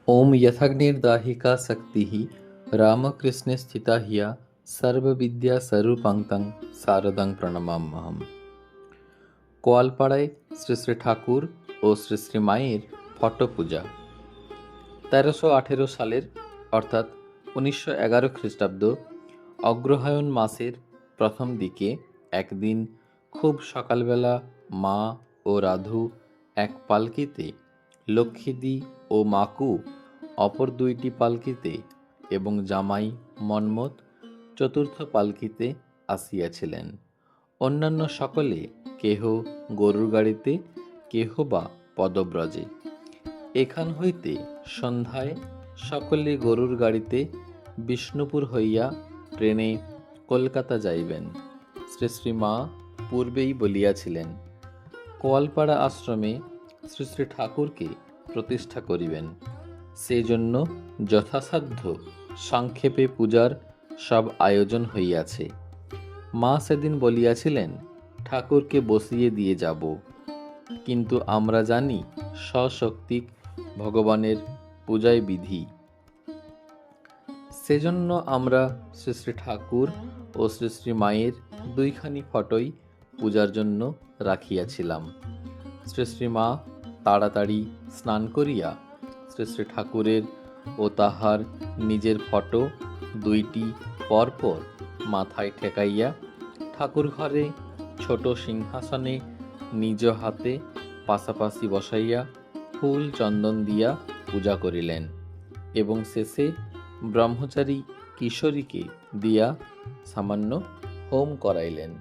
ॐ यथाग्निर्दाहिका शक्तिः रामकृष्णे स्थिता हिया সর্ববিদ্যাস্বরূপাং শারদাং প্রণমাম্যহম। কোয়ালপাড়ায় শ্রী শ্রী ঠাকুর ও শ্রী শ্রী মায়ের ফটো পূজা। 1318 সালের অর্থাৎ 1911 খ্রিস্টাব্দ অগ্রহায়ণ মাসের প্রথম দিকে একদিন খুব সকালবেলা মা ও রাধু এক পালকিতে, লক্ষ্মীদি ও মাকু অপর দুইটি পালকিতে এবং জামাই মন্মথ চতুর্থ পালকিতে আসিয়াছিলেন। অন্যান্য সকলে কেহ গরুর গাড়িতে, কেহ বা পদব্রজে। এখান হইতে সন্ধ্যায় সকলে গরুর গাড়িতে বিষ্ণুপুর হইয়া ট্রেনে কলকাতা যাইবেন। শ্রী শ্রী মা পূর্বেই বলিয়াছিলেন, কোয়ালপাড়া আশ্রমে শ্রী শ্রী ঠাকুরকে প্রতিষ্ঠা করিবেন। সেজন্য যথাসাধ্য সংক্ষেপে পূজার সব আয়োজন হইয়াছে। মা সেদিন বলিয়াছিলেন, ঠাকুরকে বসিয়ে দিয়ে যাব, কিন্তু আমরা জানি স্বশক্তিক ভগবানের পূজায় বিধি। সেজন্য আমরা শ্রী শ্রী ঠাকুর ও শ্রী শ্রী মায়ের দুইখানি ফটোই পূজার জন্য রাখিয়াছিলাম। শ্রী শ্রী মা তাড়াতাড়ি স্নান করিয়া শ্রী শ্রী ঠাকুরের ও তাহার নিজের ফটো দুইটি পরপর মাথায় ঠেকাইয়া ঠাকুর ঘরে ছোট সিংহাসনে নিজ হাতে পাশাপাশি বসাইয়া ফুল চন্দন দিয়া পূজা করিলেন এবং শেষে ব্রহ্মচারী কিশোরীকে দিয়া সামান্য হোম করাইলেন।